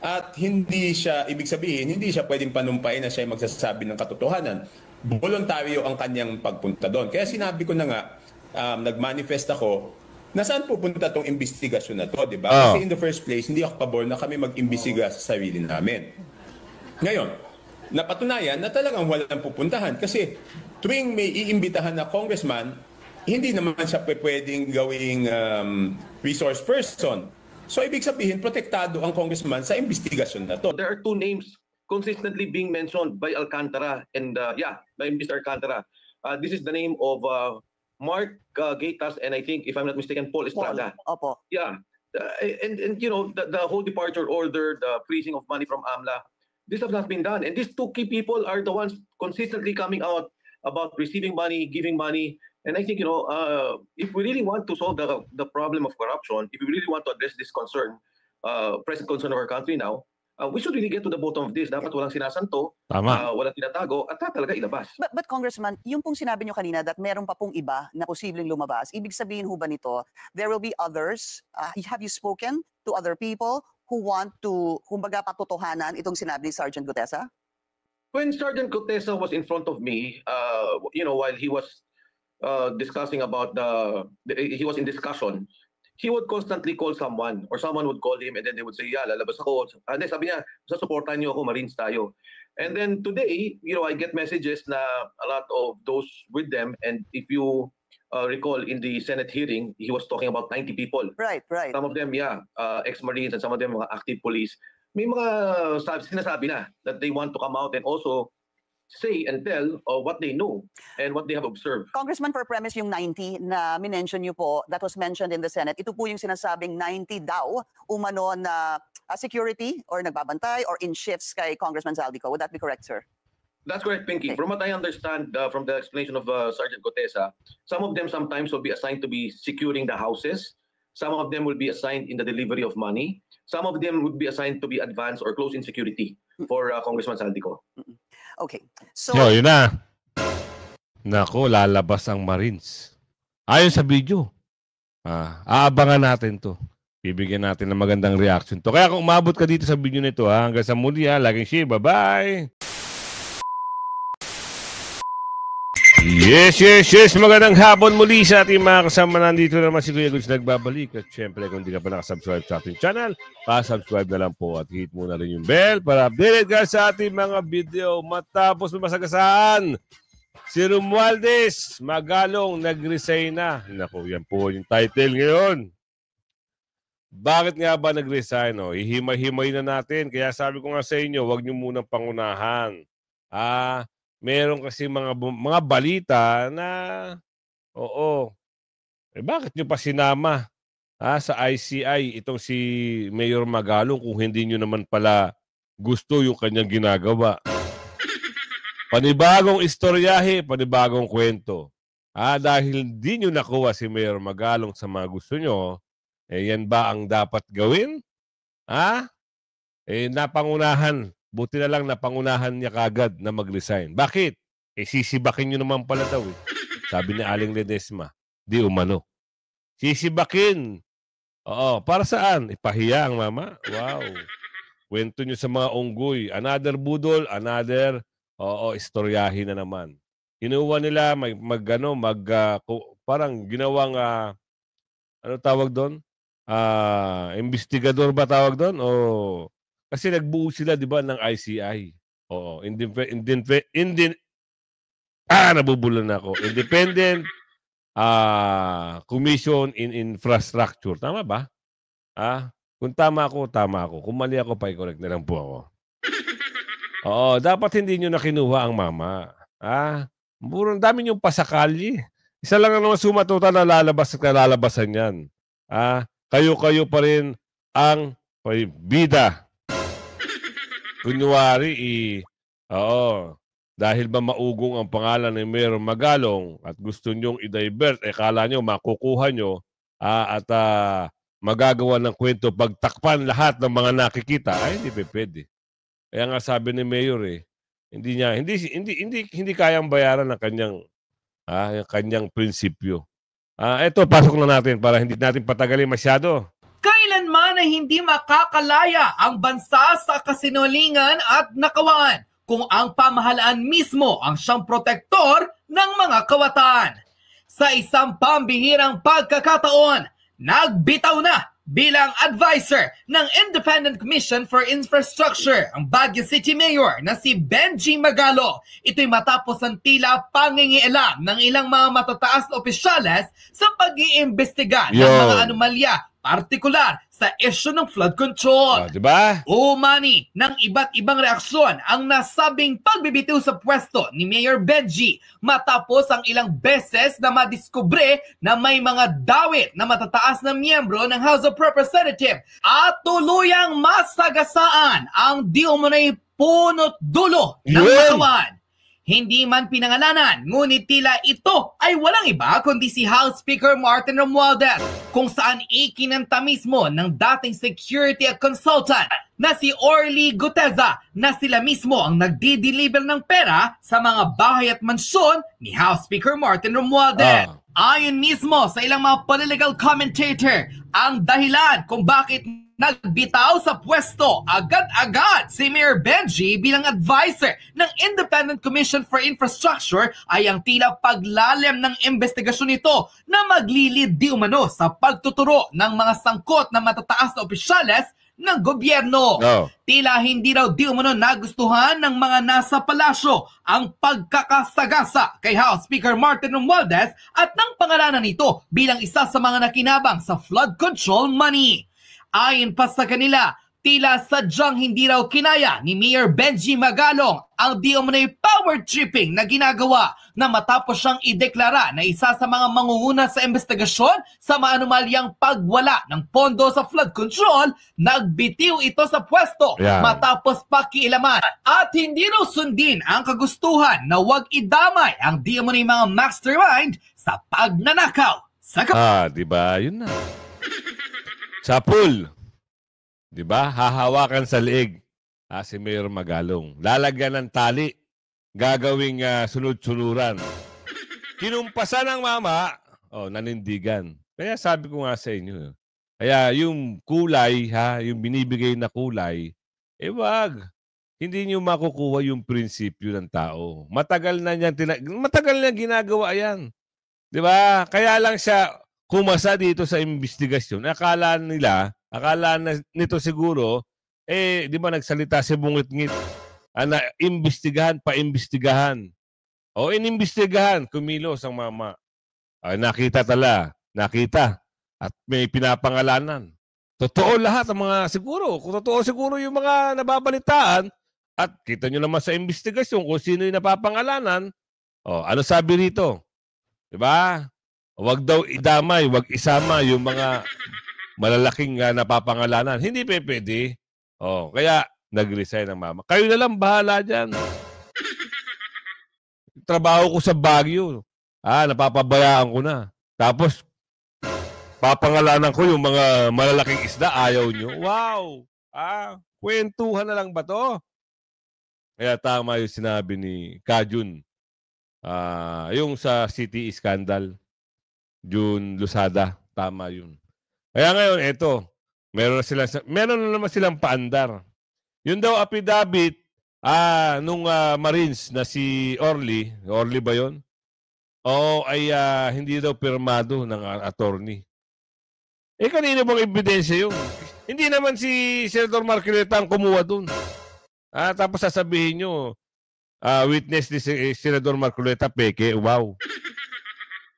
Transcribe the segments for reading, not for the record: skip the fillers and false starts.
At hindi siya, ibig sabihin, hindi siya pwedeng panumpain na siya magsasabi ng katotohanan. Voluntaryo ang kanyang pagpunta doon. Kaya sinabi ko na nga, nag-manifest ako, na saan pupunta tong investigasyon na to, di ba? Kasi in the first place, hindi ako pabor na kami mag-imbestiga sa sarili namin. Ngayon, napatunayan na talagang walang pupuntahan kasi tuwing may iimbitahan na congressman, hindi naman siya pwedeng gawing resource person. So, ibig sabihin, protektado ang congressman sa investigasyon na to. There are two names consistently being mentioned by Alcantara and, by Mr. Alcantara. This is the name of Mark Gaytas and I think, if I'm not mistaken, Paul Estrada. Opo. Yeah. And you know, the whole departure order, the freezing of money from AMLA, this has not been done. And these two key people are the ones consistently coming out about receiving money, giving money. And I think, you know, if we really want to solve the problem of corruption, if we really want to address this concern, present concern of our country now, we should really get to the bottom of this. Dapat walang sinasanto, walang tinatago, at talaga ilabas. But Congressman, yung pong sinabi nyo kanina that meron pa pong iba na posibleng lumabas, ibig sabihin ho ba nito, there will be others? Have you spoken to other people who want to, kumbaga, patotohanan itong sinabi ni Sergeant Gutesa? When Sergeant Gutesa was in front of me, you know, while he was discussing about he was in discussion, he would constantly call someone or someone would call him and then they would say, yeah, lalabas ako. And then sabi niya, sasuportahan niyo ako, Marines tayo. And then today, you know, I get messages na a lot of those with them. And if you recall in the Senate hearing, he was talking about 90 people. Right. Some of them, ex-Marines and some of them mga active police. May mga sinasabi na that they want to come out and also say and tell what they know and what they have observed. Congressman, for premise yung 90 na minention nyo po, that was mentioned in the Senate, ito po yung sinasabing 90 daw umano na security or nagbabantay or in shifts kay Congressman Zaldico. Would that be correct, sir? That's correct, Pinky. Okay. From what I understand from the explanation of Sergeant Gutesa, some of them sometimes will be assigned to be securing the houses. Some of them will be assigned in the delivery of money. Some of them would be assigned to be advanced or close-in security for Congressman Zaldico. Okay. So, yun na. Nako, lalabas ang Marines. Ayon sa video. Aabangan natin to. Bibigyan natin ng magandang reaction to. Kaya kung umabot ka dito sa video nito, hanggang sa muli, laging share. Bye-bye! Yes. Magandang hapon muli sa ating mga kasama. Nandito naman si Kuya Goods nagbabalik. At syempre, kung di ka pa nakasubscribe sa ating channel, pa-subscribe na lang po at hit mo na rin yung bell para updated ka sa ating mga video. Matapos masagasaan, si Romualdez Magalong nag-resign na. Naku, yan po yung title ngayon. Bakit nga ba nag-resign? Ihimay-himay na natin. Kaya sabi ko nga sa inyo, huwag nyo munang pangunahan. Meron kasi mga balita na, bakit nyo pa sinama sa ICI itong si Mayor Magalong kung hindi nyo naman pala gusto yung kanyang ginagawa? Panibagong istoryahe, panibagong kwento. Dahil hindi nyo nakuha si Mayor Magalong sa mga gusto nyo, yan ba ang dapat gawin? Napangunahan. Buti na lang napangunahan niya kagad na mag-resign. Bakit? Sisibakin nyo naman pala daw. Sabi ni Aling Ledesma, di umano. Sisibakin. Para saan? Ipahiya ang mama? Wow. Kwento nyo sa mga unggoy. Another budol, another, istoryahin na naman. Inuwa nila, parang ginawang, ano tawag doon? Investigador ba tawag doon? Kasi nagbuo sila, di ba, ng ICI. Nabubulan ako. Independent Commission in Infrastructure. Tama ba? Kung tama ako, tama ako. Kung mali ako, pa-correct na lang po ako. Dapat hindi nyo na kinuha ang mama. Murang dami nyong pasakali. Isa lang naman sumatuta na lalabas at lalabasan yan. Kayo-kayo pa rin ang bida. Kunwari, dahil ba maugong ang pangalan ni Mayor Magalong at gusto nyong i-divert, kala nyo makukuha nyo at magagawa ng kwento pagtakpan lahat ng mga nakikita, hindi pwede. Kaya nga sabi ni Mayor, hindi kayang bayaran ng kanyang prinsipyo. Ito, pasok na natin para hindi natin patagalin masyado. Kailanman na hindi makakalaya ang bansa sa kasinungalingan at nakawaan kung ang pamahalaan mismo ang siyang protektor ng mga kawatan. Sa isang pambihirang pagkakataon, nagbitaw na bilang advisor ng Independent Commission for Infrastructure ang Baguio City Mayor na si Benji Magalo. Ito'y matapos ang tila pangingialam ng ilang mga matataas na opisyales sa pag-iimbestiga ng mga anomalya, partikular sa issue ng flood control. Diba? Umani ng iba't ibang reaksyon ang nasabing pagbibitiw sa pwesto ni Mayor Benji matapos ang ilang beses na madiskubre na may mga dawit na matataas na miyembro ng House of Representatives at tuluyang masagasaan ang di umunay punot dulo ng katawan. Hindi man pinangalanan, ngunit tila ito ay walang iba kundi si House Speaker Martin Romualdez, kung saan ikinanta mismo ng dating security consultant na si Orly Guteza na sila mismo ang nagdi-deliver ng pera sa mga bahay at mansyon ni House Speaker Martin Romualdez. Ayon mismo sa ilang mga political commentator, ang dahilan kung bakit nagbitaw sa pwesto agad-agad si Mayor Benji bilang advisor ng Independent Commission for Infrastructure ay ang tila paglalim ng investigasyon nito na maglilid di umano sa pagtuturo ng mga sangkot na matataas na opisyales ng gobyerno. Tila hindi raw di umano nagustuhan ng mga nasa palasyo ang pagkakasagasa kay House Speaker Martin Romualdez at ng pangalanan nito bilang isa sa mga nakinabang sa flood control money. Ayon pa sa kanila, tila sadyang hindi raw kinaya ni Mayor Benji Magalong ang di umano'y power tripping na ginagawa na matapos siyang ideklara na isa sa mga mangunguna sa investigasyon sa maanumalyang pagwala ng pondo sa flood control, nagbitiw ito sa pwesto matapos pakialaman at hindi raw sundin ang kagustuhan na huwag idamay ang di umano'y mga mastermind sa pagnanakaw sa diba? Yun na. Sa pool, di ba? Hahawakan sa leeg si Mayor Magalong. Lalagyan ng tali, gagawing sunod-sunuran. Kinumpasan ng mama, nanindigan. Kaya sabi ko nga sa inyo, kaya yung kulay, yung binibigay na kulay, wag. Hindi nyo makukuha yung prinsipyo ng tao. Matagal na ginagawa yan. Di ba? Kaya lang siya kumasa dito sa investigasyon. Akala nito siguro, di ba nagsalita si Bungit-ngit, na imbestigahan, paimbestigahan. Inimbestigahan, kumilos ang mama. Nakita. At may pinapangalanan. Totoo lahat ang mga siguro. Kung totoo siguro yung mga nababalitaan, at kita nyo naman sa investigasyon kung sino yung napapangalanan, ano sabi rito? Di ba? Huwag daw idamay, huwag isama yung mga malalaking napapangalanan. Hindi pwede. Kaya nag-resign ang mama. Kayo na lang bahala dyan. Trabaho ko sa Baguio. Napapabayaan ko na. Tapos, papangalanan ko yung mga malalaking isda. Ayaw nyo. Wow! Kwentuhan na lang ba to? Kaya tama yung sinabi ni Kajun. Yung sa City Scandal. June Lusada. Tama yun. Kaya ngayon, meron na naman silang paandar. Yun daw affidavit nung Marines na si Orly ba yun? Ay hindi daw pirmado ng attorney. Kanino bang ebidensya yun? Hindi naman si Senator Marcoleta ang kumuha dun. Tapos sasabihin nyo, witness ni Senator Marcoleta, peke, wow.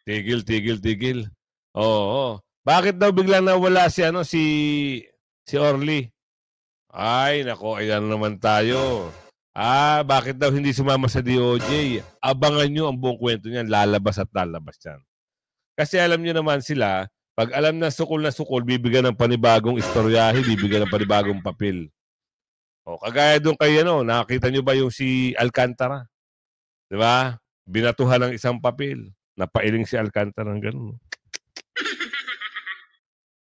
Tigil. Oo. Bakit daw biglang nawala si Orly? Ay, nako, ayan naman tayo. Bakit daw hindi sumama sa DOJ? Abangan nyo ang buong kwento niyan. Lalabas at lalabas yan. Kasi alam nyo naman sila, pag alam na sukol, bibigyan ng panibagong istoryahe, bibigyan ng panibagong papel. Kagaya doon kay nakita nyo ba yung si Alcantara? Di ba? Binatuhan ng isang papel. Napailing si Alcantara ng gano'n.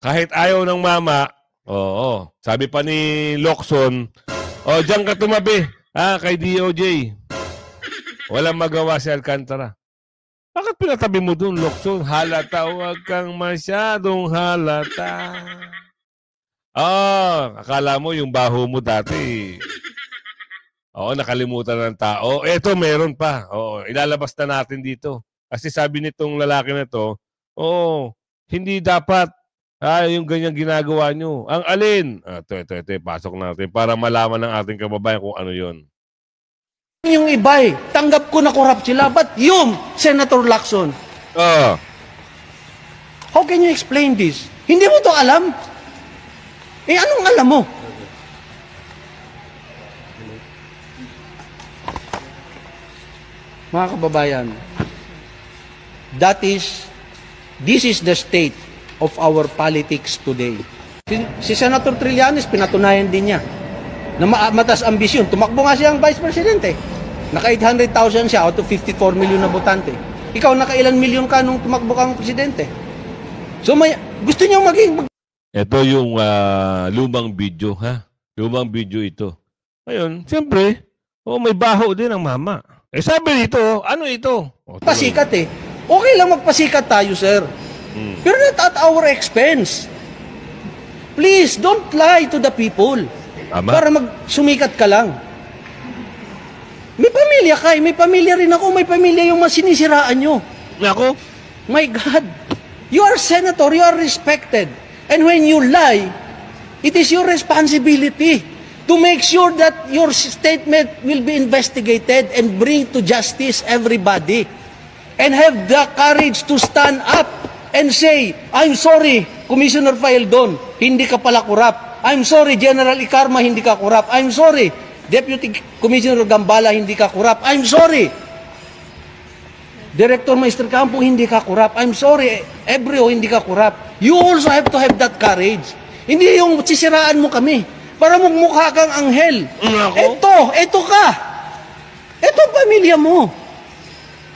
Kahit ayaw ng mama, sabi pa ni Locson, diyan ka tumabi, kay DOJ. Walang magawa si Alcantara. Bakit pinatabi mo doon, Locson? Halata, huwag kang masyadong halata. Akala mo yung baho mo dati. Oo, nakalimutan ng tao. Eto, meron pa. Oo, ilalabas na natin dito. Kasi sabi nitong lalaki na to, hindi dapat yung ganyan ginagawa nyo. Ang alin? Ito, pasok natin para malaman ng ating kababayan kung ano yon. Yung iba tanggap ko na corrupt sila. But yung Senator Lacson, how can you explain this? Hindi mo to alam? Anong alam mo? Mga kababayan, this is the state of our politics today. Si Senator Trillanes, pinatunayan din niya na matas ambisyon. Tumakbo nga siyang Vice Presidente. Naka 800,000 siya out of 54 million na botante. Ikaw, naka ilan milyon ka nung tumakbo kang Presidente? So, gusto niyo maging... Ito yung lumang video, ha? Lumang video ito. Ngayon, siyempre, may baho din ang mama. Sabi dito, ano ito? Pasikat Okay lang magpasikat tayo, sir. Pero not at our expense. Please, don't lie to the people. Para magsumikat ka lang. May pamilya ka may pamilya rin ako, may pamilya yung masinisiraan nyo. Ako? My God. You are senator, you are respected. And when you lie, it is your responsibility to make sure that your statement will be investigated and bring to justice everybody. And have the courage to stand up and say, I'm sorry, Commissioner Faeldon, hindi ka pala kurap. I'm sorry, General Icarma, hindi ka kurap. I'm sorry, Deputy Commissioner Gambala, hindi ka kurap. I'm sorry, Director Maestro Campo, hindi ka kurap. I'm sorry, Ebreo, hindi ka kurap. You also have to have that courage. Hindi yung sisiraan mo kami para magmukha kang anghel. Ito ka. Ito ang pamilya mo.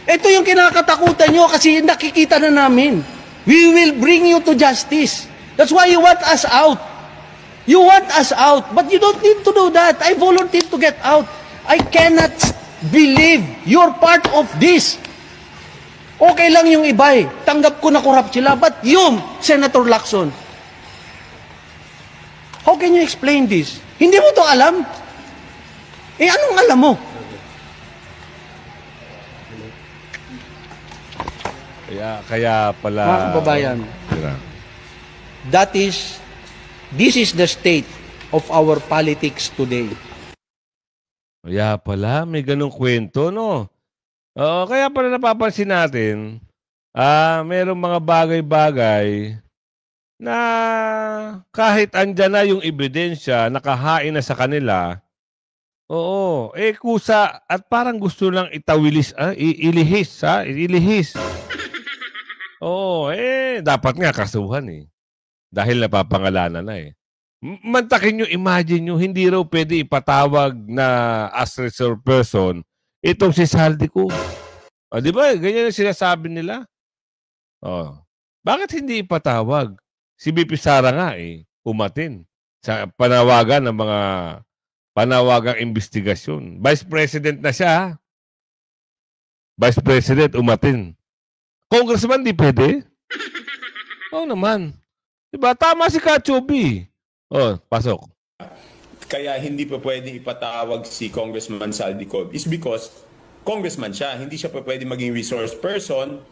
Ito yung kinakatakutan nyo kasi nakikita na namin. We will bring you to justice. That's why you want us out. You want us out, but you don't need to do that. I volunteered to get out. I cannot believe you're part of this. Okay lang yung iba tanggap ko na corrupt sila, but yung Senator Lacson, how can you explain this? Hindi mo to alam? Anong alam mo? Kaya pala... Mga kababayan, this is the state of our politics today. Kaya pala, may ganong kwento, no? Kaya pala napapansin natin, mayroong mga bagay-bagay na kahit andyan na yung ebidensya, nakahain na sa kanila, kusa at parang gusto lang ilihis. Dapat nga kasuhan dahil napapangalanan na Mantakin nyo, imagine nyo, hindi raw pwede ipatawag na as reserve person itong si Saldico. Di ba? Ganyan yung sinasabi nila. Bakit hindi ipatawag? Si BP Sara nga umatin sa panawagan ng mga panawagang investigasyon. Vice President na siya. Vice President umatin. Congressman di pwede? Naman. Diba? Tama si Kachobi. Pasok. Kaya hindi pa pwede ipatawag si Congressman Saldico is because congressman siya. Hindi siya pa pwede maging resource person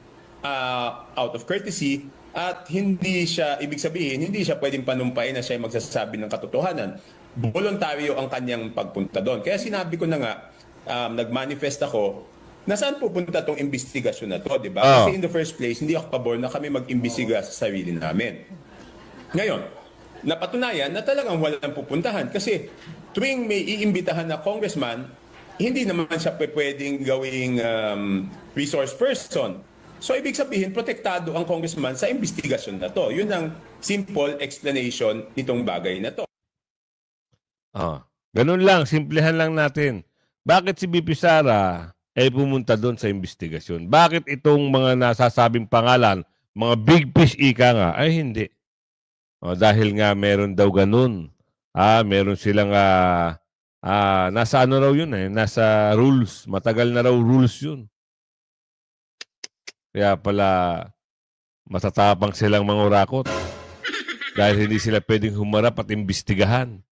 out of courtesy at hindi siya, ibig sabihin, hindi siya pwedeng panumpain na siya magsasabi ng katotohanan. Voluntaryo ang kanyang pagpunta doon. Kaya sinabi ko na nga, nag-manifest ako na saan pupunta itong investigasyon na to, di ba? Kasi in the first place, hindi ako pabor na kami mag-imbestiga sa sarili namin. Ngayon, napatunayan na talagang walang pupuntahan kasi tuwing may iimbitahan na congressman, hindi naman siya pwedeng gawing resource person. So, ibig sabihin, protektado ang congressman sa investigasyon na to. Yun ang simple explanation nitong bagay na to. Ganun lang, simplehan lang natin. Bakit si BP Sara pumunta doon sa investigasyon? Bakit itong mga nasasabing pangalan, mga big fish ika nga, ay hindi? Dahil nga meron daw ganun. Meron silang nasa ano raw yun nasa rules. Matagal na raw rules yun. Kaya pala matatapang silang mga urakot. Dahil hindi sila pwedeng humarap at imbestigahan.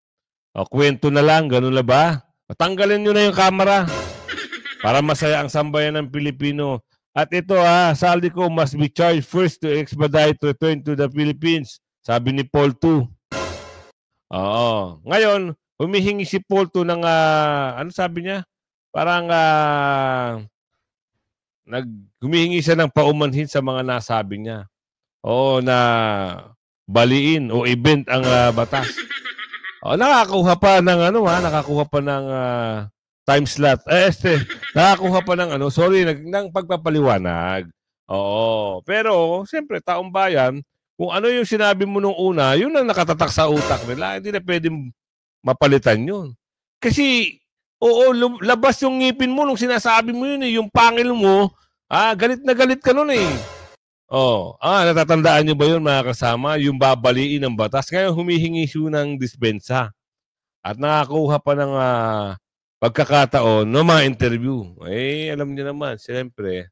O, kwento na lang, ganun na ba? Tanggalin nyo na yung kamera para masaya ang sambayan ng Pilipino. At ito Saldico must be charged first to expedite return to the Philippines. Sabi ni Paul II. Oo. Ngayon, humihingi si Paul II ng, ano sabi niya? Parang, humihingi siya ng paumanhin sa mga nasabi niya. Oo, na baliin o event ang batas. O, nakakuha pa ng nakakuha pa ng time slot. Nakakuha pa ng ng pagpapaliwanag. Oo. Pero, siyempre, taong bayan, kung ano yung sinabi mo nung una, yun ang nakatatak sa utak nila. Hindi na pwedeng mapalitan yun. Kasi, labas yung ngipin mo nung sinasabi mo yun yung pangil mo, galit na galit ka nun natatandaan nyo ba yun mga kasama? Yung babaliin ng batas. Ngayon humihingi siya ng dispensa. At nakakuha pa ng pagkakataon ng mga interview. Alam niyo naman, siyempre.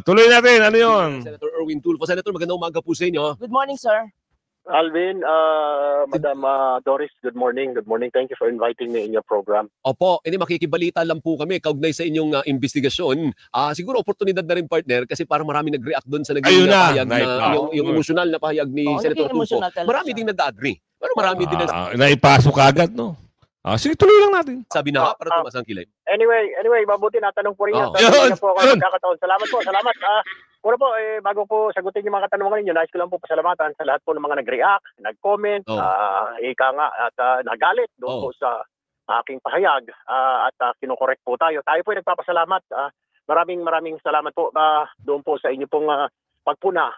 Tuloy natin. Ano yun? Senator Erwin Tulfo. Senator, magandang umaga po sa inyo. Good morning, sir. Alvin, Madam Doris, good morning. Good morning. Thank you for inviting me in your program. Opo, makikibalita lang po kami kaugnay sa inyong investigasyon. Siguro oportunidad na rin, partner, kasi parang marami nag-react doon sa naging pahayag yung emosyonal na pahayag ni Senator Tulfo. Marami ding nag-agree. Pero marami din naipasok agad, no? Sige, tuloy lang natin. Sabi na para tumasang kilay. Anyway, mabuti na tanong po rin yan. Salamat po. Salamat. Una po, bago po sagutin yung mga katanungan ninyo, nais ko lang po pasalamatan sa lahat po ng mga nag-react, nag-comment, at nagalit doon po sa aking pahayag at kinukorek po tayo. Tayo po ay nagpapasalamat. Maraming salamat po doon po sa inyo pong pagpuna.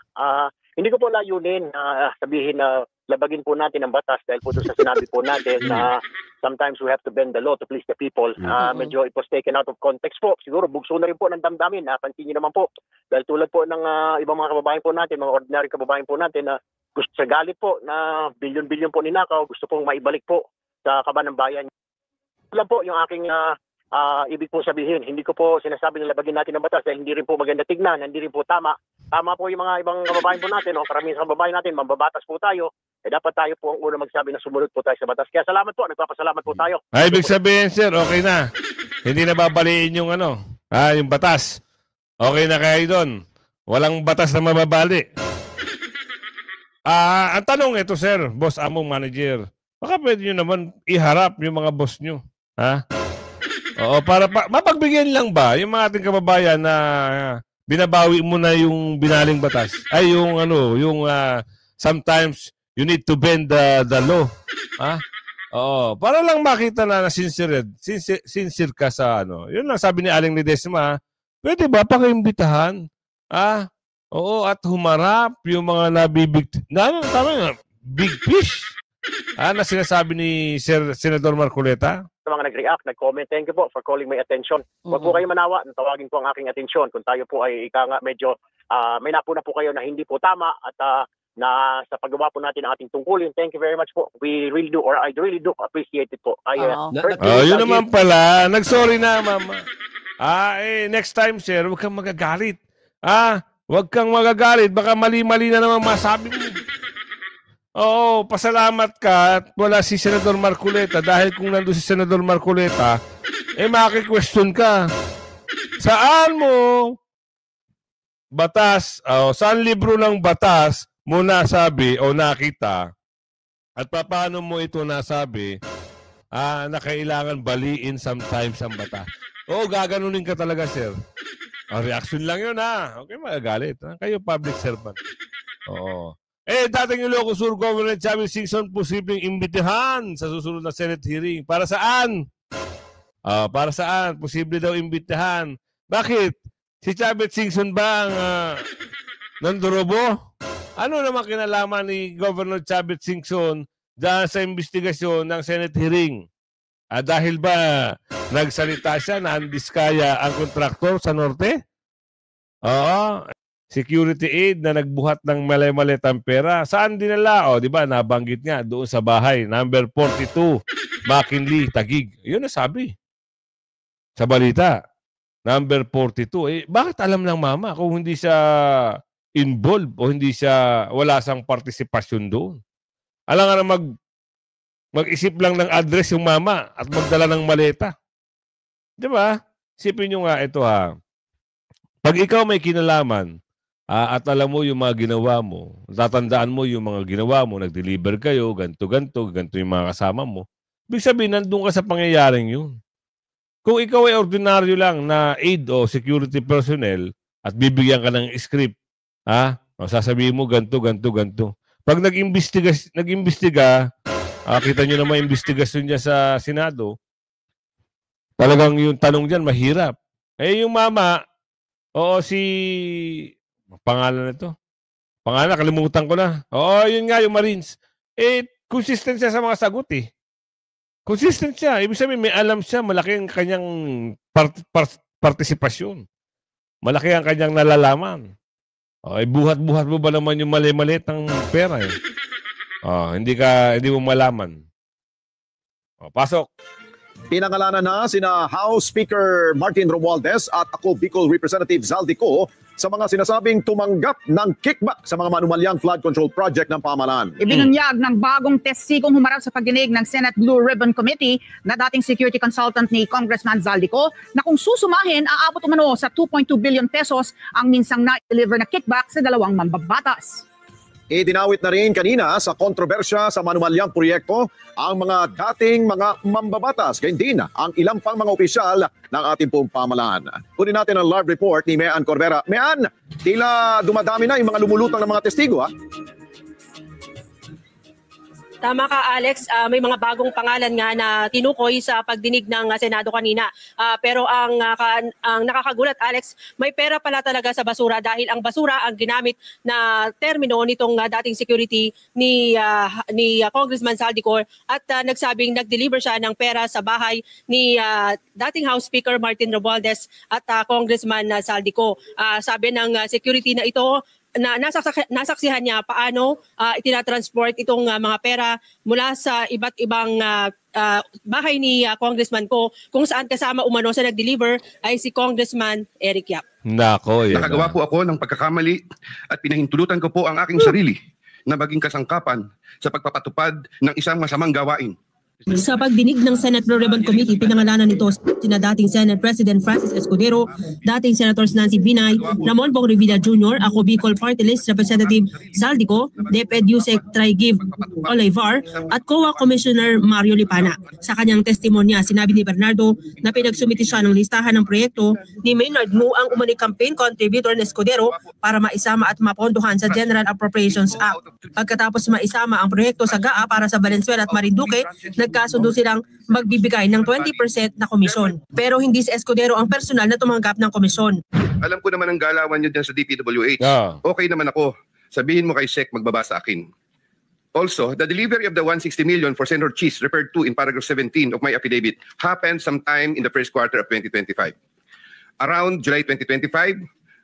Hindi ko po layunin sabihin na labagin po natin ang batas dahil po doon sa sinabi po natin na sometimes we have to bend the law to please the people. Medyo it was taken out of context po. Siguro bugso na rin po ng damdamin. Napansin niyo naman po. Dahil tulad po ng ibang mga kababayan po natin, mga ordinary kababayan po natin na gusto sa galit po na bilyon-bilyon po ninakaw, gusto pong maibalik po sa kaban ng bayan. Ito lang po yung aking ibig po sabihin. Hindi ko po sinasabi na labagin natin ang batas dahil hindi rin po maganda tignan, hindi rin po tama. Tama po yung mga ibang kababayan po natin, karamihan sa kababayan natin, mambabatas po tayo. Dapat tayo po ang una magsabi na sumunod po tayo sa batas. Kaya salamat po, nagpapasalamat po tayo. Ibig sabihin, sir, okay na. Hindi na babaliin yung yung batas. Okay na kayo doon. Walang batas na mababali. Ang tanong ito, sir, boss, among manager. Baka pwede nyo naman iharap yung mga boss nyo. Oo, para mapagbigyan lang ba yung mga ating kababayan na binabawi mo na yung binaling batas? Ay, sometimes you need to bend the law. Oo, para lang makita na sincere ka sa Yun lang sabi ni Aling Ledesma, pwede ba pakiimbitahan? Oo, at humarap yung mga big fish. Na sinasabi ni Senador Marcoleta? Sa mga nag-react, nag-comment, thank you po for calling my attention. Huwag po kayo manawa, tawagin po ang aking atensyon. Kung tayo po ay medyo may napuna po kayo na hindi po tama at na sa paggawa po natin ang ating tungkulin. Thank you very much po. We really do, or I really do appreciate it po. Yun naman pala. Nag-sorry na, mama. Next time, sir, huwag kang magagalit. Huwag kang magagalit. Baka mali-mali na naman masabi mo. Oo, pasalamat ka at wala si Senador Marcoleta dahil kung nandun si Senador Marcoleta, maki-question ka. Saan mo batas, saan libro ng batas mo nasabi o nakita at paano mo ito nasabi na kailangan baliin sometimes ang batas? Oo, gaganunin ka talaga, sir. Reaction lang yun, Okay, magagalit. Kayo public servant. Oo. Dating Ilocos Sur Governor Chavez Singson posibleng imbitahan sa susunod na Senate hearing. Para saan? Para saan? Posible daw imbitahan. Bakit? Si Chavez Singson ba ang nandurobo? Ano naman kinalaman ni Governor Chavez Singson dahil sa investigasyon ng Senate hearing? Dahil ba nagsalita siya na andiskaya ang kontraktor sa Norte? Oo. Security aid na nagbuhat ng malay-malitang pera. Saan dinala? Di ba? Nabanggit nga doon sa bahay. Number 42, McKinley, Taguig. Yun na sabi. Sa balita. Number 42. Bakit alam ng mama kung hindi siya involved o hindi siya, wala siyang partisipasyon doon? Alam nga na mag-isip lang ng address yung mama at magdala ng maleta. Di ba? Isipin nyo nga ito ha. Pag ikaw may kinalaman at alam mo yung mga ginawa mo, tatandaan mo yung mga ginawa mo, nag-deliver kayo, ganto yung mga kasama mo, ibig sabihin, nandun ka sa pangyayaring yun. Kung ikaw ay ordinaryo lang na aid o security personnel at bibigyan ka ng script, sasabihin mo ganto. Pag nag-imbestiga, kita nyo naman investigasyon niya sa Senado, talagang yung tanong dyan, mahirap. Eh, yung mama, pangalan na ito. Pangalan, kalimutan ko na. Yun nga, yung Marines. Consistent siya sa mga sagot eh. Consistent siya. Ibig sabihin, may alam siya, malaki ang kanyang partisipasyon. Malaki ang kanyang nalalaman. Buhat-buhat mo ba naman yung mali-malit ng pera eh. Hindi mo malaman. Pasok. Pinangalanan na sina House Speaker Martin Romualdez at ako Bicol Representative Zaldico sa mga sinasabing tumanggap ng kickback sa mga manumalyang flood control project ng pamahalaan. Ibinunyag ng bagong testigong humarap sa pagdinig ng Senate Blue Ribbon Committee na dating security consultant ni Congressman Zaldico na kung susumahin, aabot umano sa 2.2 billion pesos ang minsang na-deliver na kickback sa dalawang mambabatas. Idinawit na rin kanina sa kontrobersya sa manumalyang proyekto ang mga dating mga mambabatas, gayon din ang ilang pang mga opisyal ng ating pong pamahalaan. Kunin natin ang live report ni Mean Corbera. Mean, tila dumadami na yung mga lumulutang ng mga testigo ha? Tama ka, Alex. May mga bagong pangalan nga na tinukoy sa pagdinig ng Senado kanina. Pero ang nakakagulat, Alex, may pera pala talaga sa basura dahil ang basura ang ginamit na termino nitong dating security ni Congressman Zaldico at nagsabing nag-deliver siya ng pera sa bahay ni dating House Speaker Martin Romualdez at Congressman Zaldico. Sabi ng security na ito, na nasaksihan niya paano itinatransport itong mga pera mula sa iba't ibang bahay ni Congressman ko kung saan kasama umano sa nag-deliver ay si Congressman Eric Yap. Nakagawa po ako ng pagkakamali at pinahintulutan ko po ang aking sarili na maging kasangkapan sa pagpapatupad ng isang masamang gawain. Sa pagdinig ng Senate Blue Ribbon Committee, pinangalanan nito sina dating Senate President Francis Escudero, dating Senators Nancy Binay, Ramon Bong Revilla Jr., ako Bicol Party List Representative Zaldico, DepEd Yusek Traigiv Olivar, at COA Commissioner Mario Lipana. Sa kanyang testimonya, sinabi ni Bernardo na pinagsumiti siya ng listahan ng proyekto ni Maynard Mu ang umani campaign contributor ni Escudero para maisama at mapondohan sa General Appropriations Act. Pagkatapos maisama ang proyekto sa GAA para sa Valenzuela at Marinduque, nagkasundo silang magbibigay ng 20% na komisyon. Pero hindi si Escudero ang personal na tumanggap ng komisyon. Alam ko naman ang galawan nyo dyan sa DPWH. Okay naman ako. Sabihin mo kay SEC magbaba sa akin. Also, the delivery of the 160 million for Senator Cheese referred to in paragraph 17 of my affidavit happened sometime in the first quarter of 2025. Around July 2025,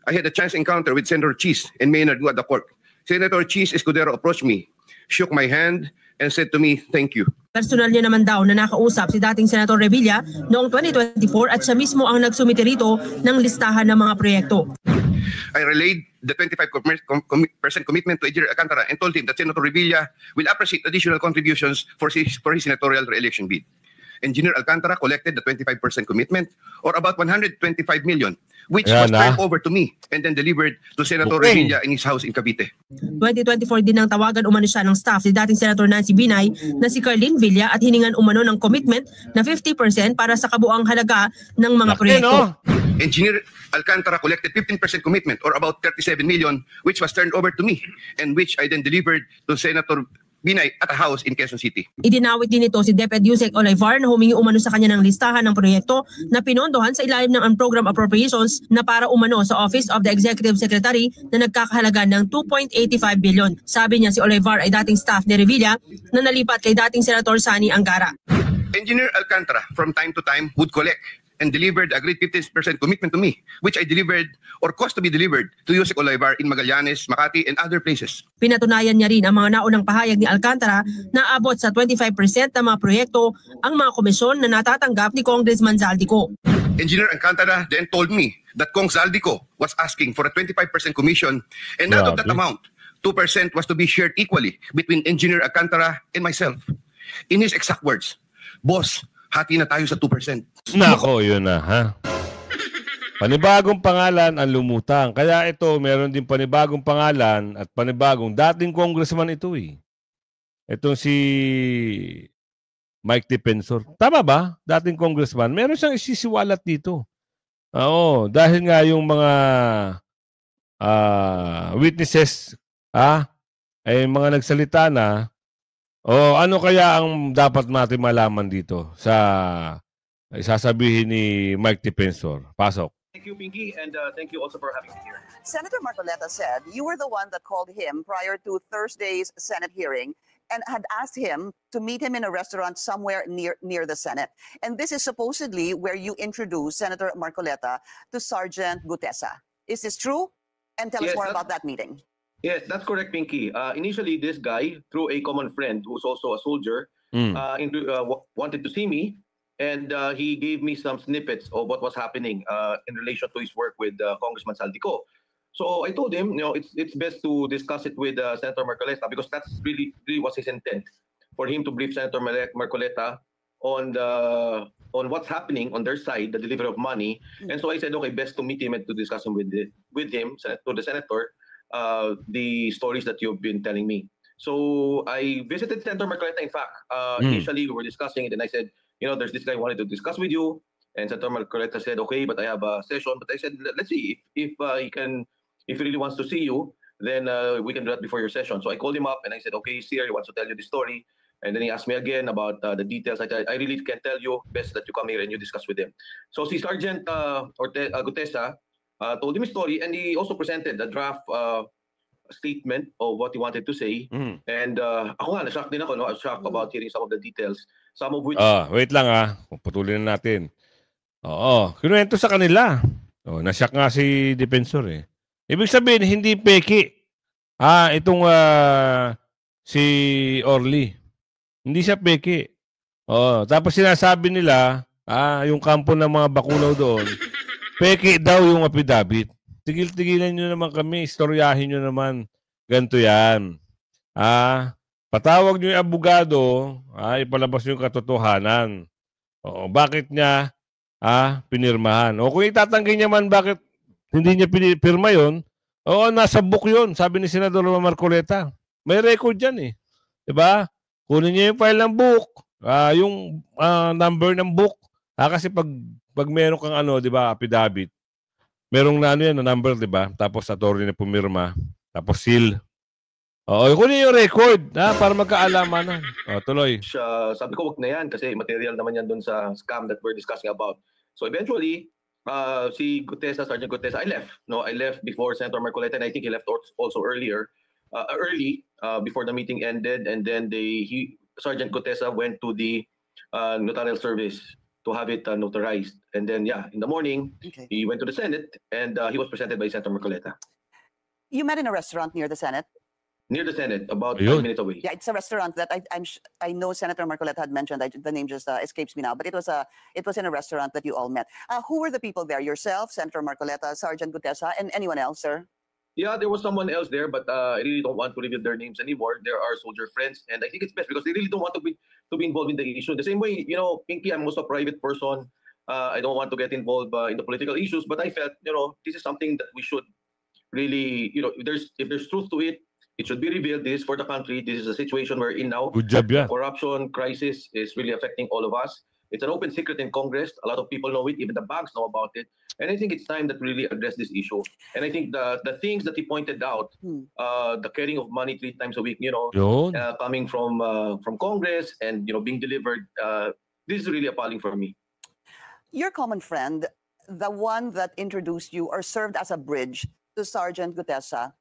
I had a chance encounter with Senator Cheese and Maynard Mu at the court. Senator Cheese Escudero approached me, shook my hand, and said to me, thank you. Personal niya naman daw na nakausap si dating Senator Revilla noong 2024 at siya mismo ang nagsumite rito ng listahan ng mga proyekto. I relayed the 25% commitment to Engineer Alcantara and told him that Senator Revilla will appreciate additional contributions for his senatorial re-election bid. Engineer Alcantara collected the 25% commitment or about 125 million, which was turned over to me and then delivered to Senator Revilla in his house in Cavite. 2024 din ang tawagan umano siya ng staff si dating Senator Nancy Binay na si Carlin Villa at hiningan umano ng commitment na 50% para sa kabuang halaga ng mga proyekto. Engineer Alcantara collected 15% commitment or about 37 million, which was turned over to me and which I then delivered to Senator Binay at a house in Quezon City. Idinawit din ito si DepEd Yusek Olivar na humingi umano sa kanya ng listahan ng proyekto na pinondohan sa ilalim ng Unprogrammed Appropriations na para umano sa Office of the Executive Secretary na nagkakahalaga ng 2.85 billion. Sabi niya si Olivar ay dating staff ni Revilla na nalipat kay dating Senator Sani Angara. Engineer Alcantara from time to time would collect and delivered agreed 15% commitment to me, which I delivered or caused to be delivered to Yusek Olivar in Magallanes, Makati, and other places. Pinatunayan niya rin ang mga naunang pahayag ni Alcantara na abot sa 25% ng mga proyekto ang mga komisyon na natatanggap ni Congressman Zaldico. Engineer Alcantara then told me that Kong Zaldico was asking for a 25% commission and out of that amount, 2% was to be shared equally between Engineer Alcantara and myself. In his exact words, "Boss, hati na tayo sa 2%. Nako, yun na, ha? Panibagong pangalan ang lumutang. Kaya ito, meron din panibagong pangalan at panibagong dating congressman ito eh. Itong si Mike Defensor. Tama ba? Dating congressman. Meron siyang isisiwalat dito. Oo, dahil nga yung mga witnesses, ay mga nagsalita na, ano kaya ang dapat natin malaman dito sa isasabihin ni Mike Defensor? Pasok. Thank you, Pinky, and thank you also for having me here. Senator Marcoleta said you were the one that called him prior to Thursday's Senate hearing and had asked him to meet him in a restaurant somewhere near the Senate. And this is supposedly where you introduced Senator Marcoleta to Sergeant Gutesa. Is this true? And tell us more about that meeting. Yes, that's correct, Pinky. Initially, this guy, through a common friend who's also a soldier, wanted to see me. And he gave me some snippets of what was happening in relation to his work with Congressman Saldico. So I told him, it's best to discuss it with Senator Marcoleta because that's really was his intent, for him to brief Senator Marcoleta on what's happening on their side, the delivery of money. And so I said, okay, best to meet him and to discuss him with him, to the senator, the stories that you've been telling me. So I visited Senator Marcoleta. In fact, initially we were discussing it, and I said, there's this guy who wanted to discuss with you. And Senator Marcoleta said, okay, but I have a session. But I said, let's see if he really wants to see you, then we can do that before your session. So I called him up and I said, okay, he's here. He wants to tell you the story. And then he asked me again about the details. I really can't tell you. Best that you come here and you discuss with him. So si Sergeant Gutesa told him his story, and he also presented a draft statement of what he wanted to say. And ako nga, na-shock din ako. Shock about hearing some of the details. Some of which... wait lang putulin na natin. Oo, kinuwento sa kanila. Na-shock nga si Defensor eh. Ibig sabihin, hindi peki. Itong si Orly. Hindi siya peki. Tapos sinasabi nila, yung kampo ng mga bakulaw doon, peki daw yung affidavit. Tigil-tigilan nyo naman kami, istoryahin nyo naman. Ganito yan. Patawag nyo yung abogado, ipalabas nyo yung katotohanan. Bakit niya pinirmahan? O kung itatanggi niya man, bakit hindi niya pinirma yun? Nasa book yun, sabi ni Senador Marcoleta. May record yan eh. Diba? Kunin niya yung file ng book, yung number ng book. Kasi pag meron kang diba, affidavit, merong na number, diba? Tapos attorney na pumirma, tapos seal. Kunin yung record, para magkaalaman. Tuloy. Sabi ko, wag na yan kasi material naman yan dun sa scam that we're discussing about. So eventually, si Gutesa, Sergeant Gutesa, I left. I left before Senator Marcoleta, and I think he left also early before the meeting ended. And then Sergeant Gutesa went to the notarial service to have it notarized. And then, in the morning, he went to the Senate, and he was presented by Senator Marcoleta. You met in a restaurant near the Senate? Near the Senate, about 5 minutes away. Yeah, it's a restaurant that I know Senator Marcoleta had mentioned. The name just escapes me now, but it was in a restaurant that you all met. Who were the people there? Yourself, Senator Marcoleta, Sergeant Gutesa, and anyone else, sir? Yeah, there was someone else there, but I really don't want to reveal their names anymore. There are soldier friends, and I think it's best because they really don't want to be involved in the issue. The same way, Pinky, I'm also a private person. I don't want to get involved in the political issues, but I felt, this is something that we should really, if there's truth to it, it should be revealed. This is for the country. This is a situation we're in now. Good job, yeah. Corruption crisis is really affecting all of us. It's an open secret in Congress. A lot of people know it. Even the banks know about it. And I think it's time that we really address this issue. And I think the things that he pointed out, the carrying of money 3 times a week, coming from Congress and being delivered, this is really appalling for me. Your common friend, the one that introduced you or served as a bridge to Sergeant Gutesa,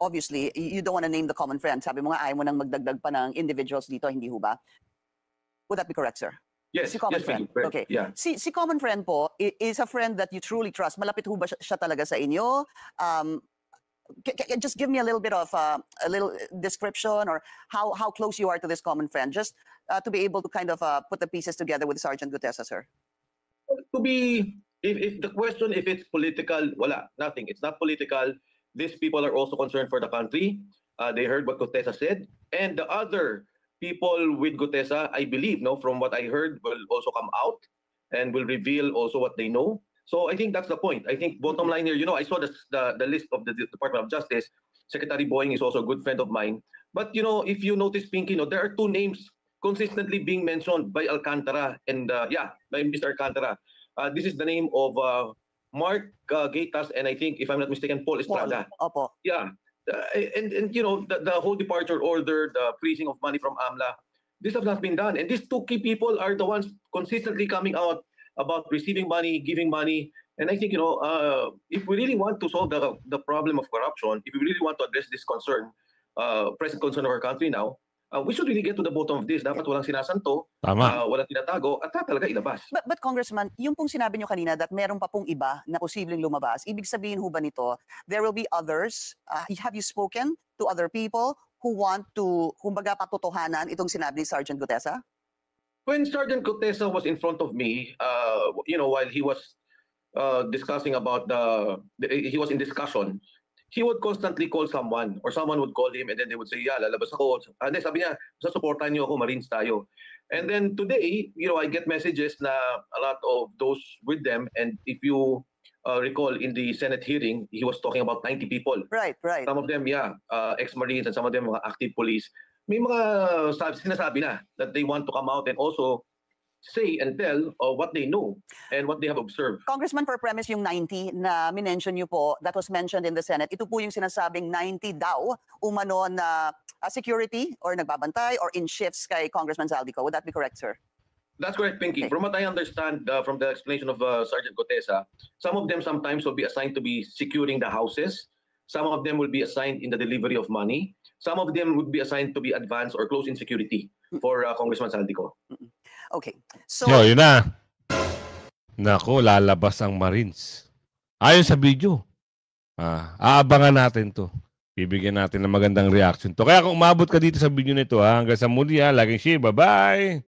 obviously, you don't want to name the common friend. Sabi mo nga, ayaw mo nang magdagdag pa ng individuals dito, hindi ho ba? Would that be correct, sir? Yes, si common friend. Okay. Yeah. Si common friend po is a friend that you truly trust. Malapit ho ba siya talaga sa inyo? Just give me a little bit of a little description or how close you are to this common friend, just to be able to kind of put the pieces together with Sergeant Gutesa, sir. If the question, if it's political, wala, nothing. It's not political. these people are also concerned for the country. They heard what Gutesa said. And the other people with Gutesa, I believe, from what I heard, will also come out and will reveal also what they know. So I think that's the point. I think bottom line here, I saw the list of the Department of Justice. Secretary Boying is also a good friend of mine. But, if you notice, Pinky, there are two names consistently being mentioned by Alcantara and, by Mr. Alcantara. This is the name of Mark Gaitas and I think, if I'm not mistaken, Paul Estrada. Opo. Yeah. And the whole departure order, the freezing of money from AMLA, this has not been done. And these two key people are the ones consistently coming out about receiving money, giving money. And I think, if we really want to solve the problem of corruption, if we really want to address this concern, present concern of our country now, we should really get to the bottom of this. Dapat walang sinasanto, walang tinatago, at talaga ilabas. But Congressman, yung pong sinabi nyo kanina that meron pa pong iba na posibleng lumabas, ibig sabihin ho ba nito, there will be others? Have you spoken to other people who want to, kumbaga, patotohanan itong sinabi ni Sergeant Gutesa? When Sergeant Gutesa was in front of me, while he was discussing about he was in discussion, he would constantly call someone or someone would call him and then they would say, yeah, lalabas ako. And then sabi niya, sasuportahan niyo ako, Marines tayo. And then today, I get messages na a lot of those with them. And if you recall in the Senate hearing, he was talking about 90 people. Right. Some of them, ex-Marines and some of them mga active police. May mga sinasabi na that they want to come out and also say and tell what they know and what they have observed. Congressman, for premise yung 90 na minention niyo po, that was mentioned in the Senate, ito po yung sinasabing 90 daw umano na security or nagbabantay or in shifts kay Congressman Zaldico. Would that be correct, sir? That's correct, Pinky. Okay. From what I understand from the explanation of Sergeant Gutesa, some of them sometimes will be assigned to be securing the houses. Some of them will be assigned in the delivery of money. Some of them would be assigned to be advanced or close-in security for Congressman Zaldico. Okay. So, yun na. Nako, lalabas ang Marines. Ayon sa video. Aabangan natin to. Bibigyan natin ng magandang reaction to. Kaya kung umabot ka dito sa video nito, hanggang sa muli, laging share. Bye-bye!